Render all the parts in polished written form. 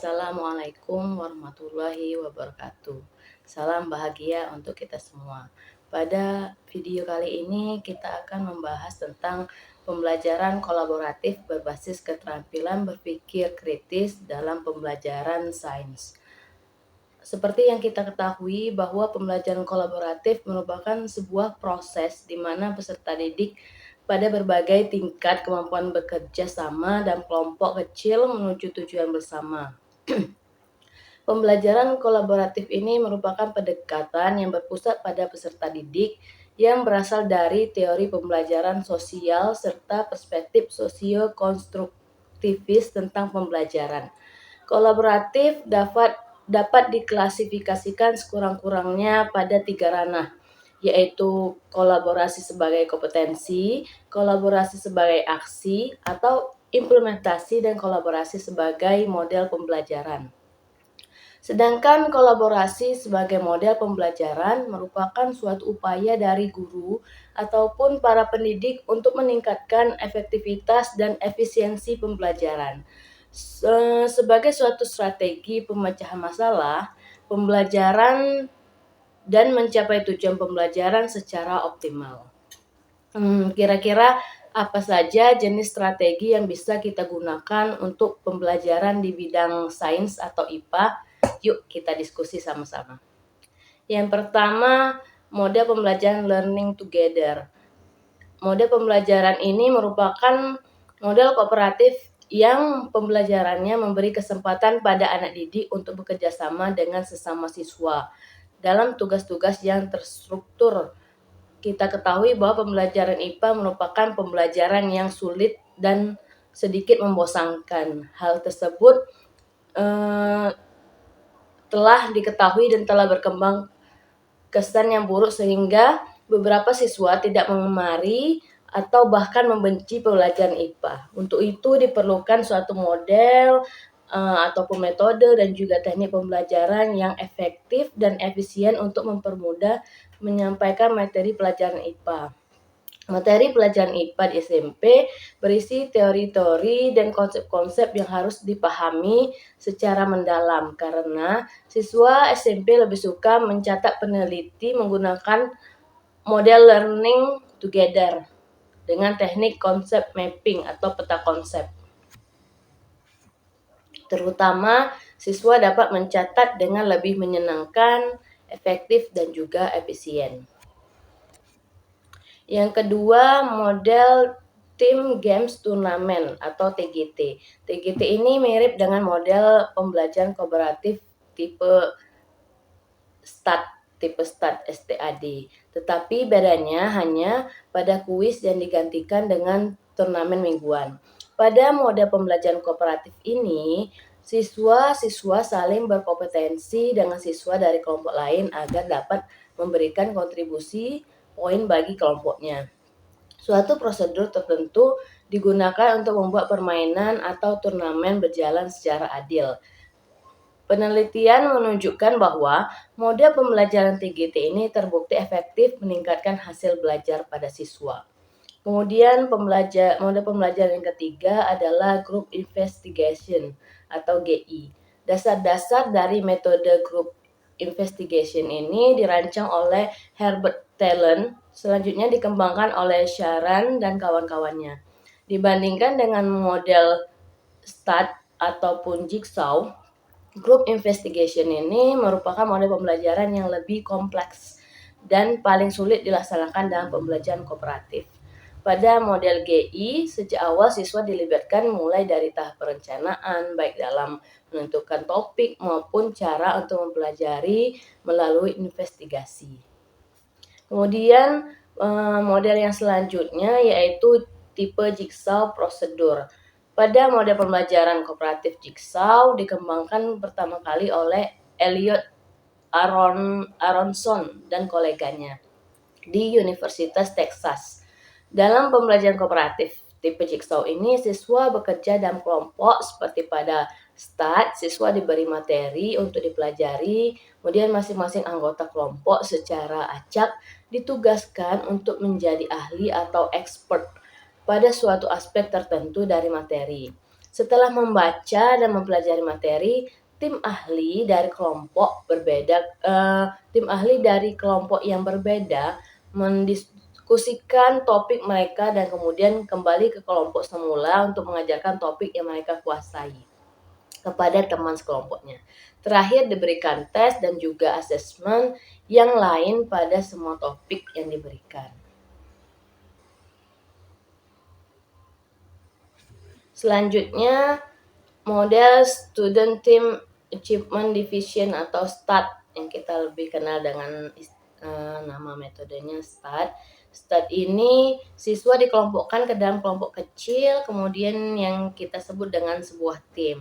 Assalamualaikum warahmatullahi wabarakatuh. Salam bahagia untuk kita semua. Pada video kali ini kita akan membahas tentang pembelajaran kolaboratif berbasis keterampilan berpikir kritis dalam pembelajaran sains. Seperti yang kita ketahui bahwa pembelajaran kolaboratif merupakan sebuah proses di mana peserta didik pada berbagai tingkat kemampuan bekerja sama dan kelompok kecil menuju tujuan bersama. Pembelajaran kolaboratif ini merupakan pendekatan yang berpusat pada peserta didik yang berasal dari teori pembelajaran sosial serta perspektif sosio-konstruktivis tentang pembelajaran. Kolaboratif dapat diklasifikasikan sekurang-kurangnya pada 3 ranah, yaitu kolaborasi sebagai kompetensi, kolaborasi sebagai aksi, atau implementasi dan kolaborasi sebagai model pembelajaran. Sedangkan kolaborasi sebagai model pembelajaran merupakan suatu upaya dari guru ataupun para pendidik untuk meningkatkan efektivitas dan efisiensi pembelajaran. Sebagai suatu strategi pemecahan masalah, pembelajaran dan mencapai tujuan pembelajaran secara optimal. Kira-kira apa saja jenis strategi yang bisa kita gunakan untuk pembelajaran di bidang sains atau IPA? Yuk kita diskusi sama-sama. Yang pertama, model pembelajaran learning together. Model pembelajaran ini merupakan model kooperatif yang pembelajarannya memberi kesempatan pada anak didik untuk bekerja sama dengan sesama siswa dalam tugas-tugas yang terstruktur. Kita ketahui bahwa pembelajaran IPA merupakan pembelajaran yang sulit dan sedikit membosankan. Hal tersebut telah diketahui dan telah berkembang kesan yang buruk sehingga beberapa siswa tidak mengemari atau bahkan membenci pembelajaran IPA. Untuk itu diperlukan suatu model ataupun metode dan juga teknik pembelajaran yang efektif dan efisien untuk mempermudah menyampaikan materi pelajaran IPA. Materi pelajaran IPA di SMP berisi teori-teori dan konsep-konsep yang harus dipahami secara mendalam karena siswa SMP lebih suka mencatat peneliti menggunakan model learning together dengan teknik konsep mapping atau peta konsep. Terutama siswa dapat mencatat dengan lebih menyenangkan, efektif dan juga efisien. Yang kedua, model Team Games Turnamen atau TGT. TGT ini mirip dengan model pembelajaran kooperatif tipe STAD, STAD. Tetapi bedanya hanya pada kuis yang digantikan dengan turnamen mingguan. Pada model pembelajaran kooperatif ini, siswa-siswa saling berkompetensi dengan siswa dari kelompok lain agar dapat memberikan kontribusi poin bagi kelompoknya. Suatu prosedur tertentu digunakan untuk membuat permainan atau turnamen berjalan secara adil. Penelitian menunjukkan bahwa model pembelajaran TGT ini terbukti efektif meningkatkan hasil belajar pada siswa. Kemudian model pembelajaran yang ketiga adalah Group Investigation atau GI. Dasar-dasar dari metode Group Investigation ini dirancang oleh Herbert Talon, selanjutnya dikembangkan oleh Sharan dan kawan-kawannya. Dibandingkan dengan model STAD ataupun Jigsaw, Group Investigation ini merupakan model pembelajaran yang lebih kompleks dan paling sulit dilaksanakan dalam pembelajaran kooperatif. Pada model GI, sejak awal siswa dilibatkan mulai dari tahap perencanaan, baik dalam menentukan topik maupun cara untuk mempelajari melalui investigasi. Kemudian model yang selanjutnya yaitu tipe Jigsaw Prosedur. Pada model pembelajaran kooperatif Jigsaw dikembangkan pertama kali oleh Elliot Aronson dan koleganya di Universitas Texas. Dalam pembelajaran kooperatif tipe Jigsaw ini, siswa bekerja dalam kelompok seperti pada STAD, siswa diberi materi untuk dipelajari, kemudian masing-masing anggota kelompok secara acak ditugaskan untuk menjadi ahli atau expert pada suatu aspek tertentu dari materi. Setelah membaca dan mempelajari materi, tim ahli dari kelompok yang berbeda mendiskusikan topik mereka dan kemudian kembali ke kelompok semula untuk mengajarkan topik yang mereka kuasai kepada teman sekelompoknya. Terakhir diberikan tes dan juga asesmen yang lain pada semua topik yang diberikan. Selanjutnya, model Student Team Achievement Division atau STAD yang kita lebih kenal dengan nama metodenya STAD. STAD ini siswa dikelompokkan ke dalam kelompok kecil, kemudian yang kita sebut dengan sebuah tim.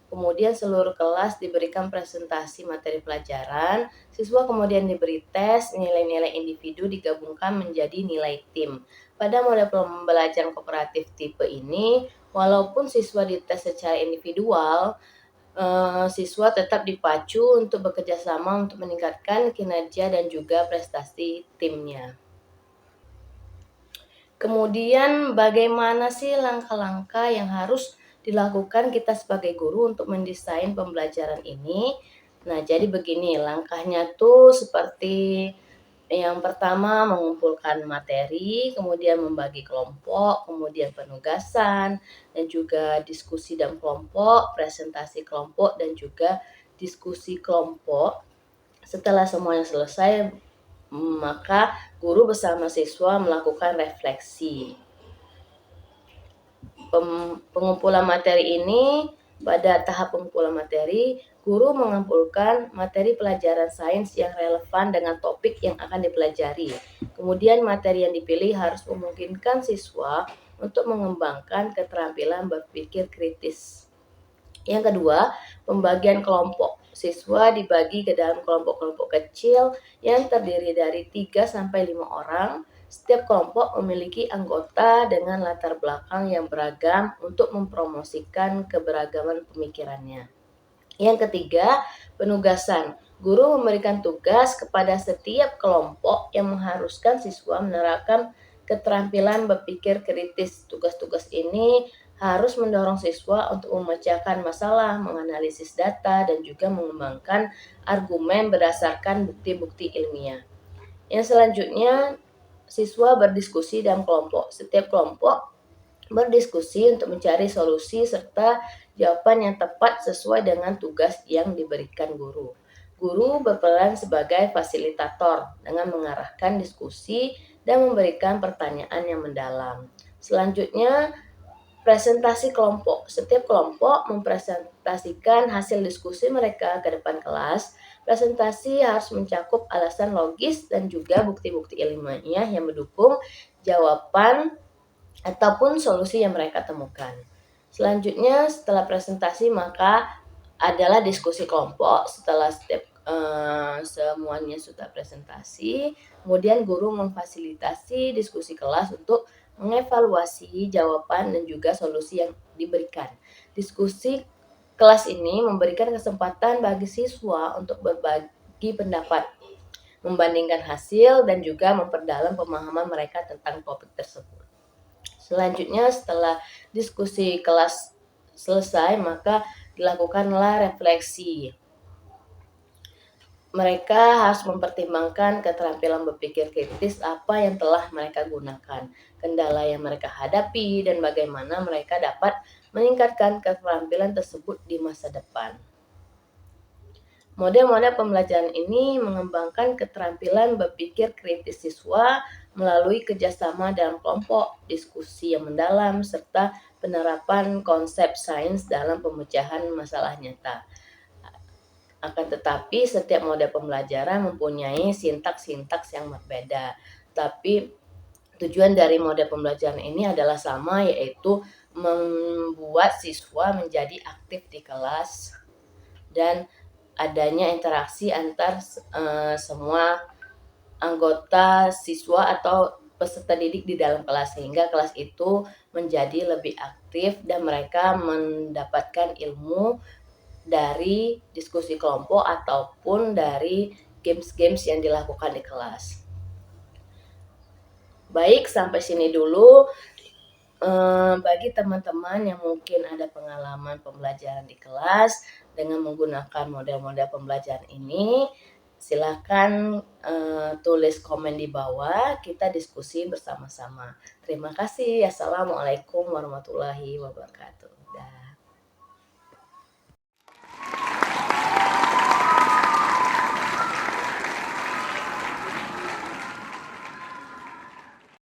Kemudian seluruh kelas diberikan presentasi materi pelajaran, siswa kemudian diberi tes, nilai-nilai individu digabungkan menjadi nilai tim. Pada model pembelajaran kooperatif tipe ini, walaupun siswa dites secara individual, siswa tetap dipacu untuk bekerja sama untuk meningkatkan kinerja dan juga prestasi timnya. Kemudian bagaimana sih langkah-langkah yang harus dilakukan kita sebagai guru untuk mendesain pembelajaran ini? Nah, jadi begini, langkahnya tuh seperti yang pertama mengumpulkan materi, kemudian membagi kelompok, kemudian penugasan, dan juga diskusi dalam kelompok, presentasi kelompok, dan juga diskusi kelompok. Setelah semuanya selesai, maka guru bersama siswa melakukan refleksi. Pengumpulan materi ini, pada tahap pengumpulan materi, guru mengumpulkan materi pelajaran sains yang relevan dengan topik yang akan dipelajari. Kemudian materi yang dipilih harus memungkinkan siswa untuk mengembangkan keterampilan berpikir kritis. Yang kedua, pembagian kelompok. Siswa dibagi ke dalam kelompok-kelompok kecil yang terdiri dari 3-5 orang. Setiap kelompok memiliki anggota dengan latar belakang yang beragam untuk mempromosikan keberagaman pemikirannya. Yang ketiga, penugasan. Guru memberikan tugas kepada setiap kelompok yang mengharuskan siswa menerapkan keterampilan berpikir kritis. Tugas-tugas ini harus mendorong siswa untuk memecahkan masalah, menganalisis data, dan juga mengembangkan argumen berdasarkan bukti-bukti ilmiah. Yang selanjutnya, siswa berdiskusi dalam kelompok. Setiap kelompok berdiskusi untuk mencari solusi serta jawaban yang tepat sesuai dengan tugas yang diberikan guru. Guru berperan sebagai fasilitator dengan mengarahkan diskusi dan memberikan pertanyaan yang mendalam. Selanjutnya, presentasi kelompok. Setiap kelompok mempresentasikan hasil diskusi mereka ke depan kelas. Presentasi harus mencakup alasan logis dan juga bukti-bukti ilmiah yang mendukung jawaban ataupun solusi yang mereka temukan. Selanjutnya, setelah presentasi maka adalah diskusi kelompok. Setelah semuanya sudah presentasi, kemudian guru memfasilitasi diskusi kelas untuk mengevaluasi jawaban dan juga solusi yang diberikan. Diskusi kelas ini memberikan kesempatan bagi siswa untuk berbagi pendapat, membandingkan hasil, dan juga memperdalam pemahaman mereka tentang topik tersebut. Selanjutnya, setelah diskusi kelas selesai, maka dilakukanlah refleksi. Mereka harus mempertimbangkan keterampilan berpikir kritis apa yang telah mereka gunakan, kendala yang mereka hadapi, dan bagaimana mereka dapat meningkatkan keterampilan tersebut di masa depan. Model-model pembelajaran ini mengembangkan keterampilan berpikir kritis siswa melalui kerjasama dalam kelompok, diskusi yang mendalam, serta penerapan konsep sains dalam pemecahan masalah nyata. Akan tetapi, setiap model pembelajaran mempunyai sintaks-sintaks yang berbeda. Tapi tujuan dari model pembelajaran ini adalah sama, yaitu membuat siswa menjadi aktif di kelas dan adanya interaksi antar semua anggota siswa atau peserta didik di dalam kelas, sehingga kelas itu menjadi lebih aktif dan mereka mendapatkan ilmu dari diskusi kelompok ataupun dari games-games yang dilakukan di kelas. Baik, sampai sini dulu bagi teman-teman yang mungkin ada pengalaman pembelajaran di kelas dengan menggunakan model-model pembelajaran ini, silakan tulis komen di bawah, kita diskusi bersama-sama. Terima kasih. Assalamualaikum warahmatullahi wabarakatuh.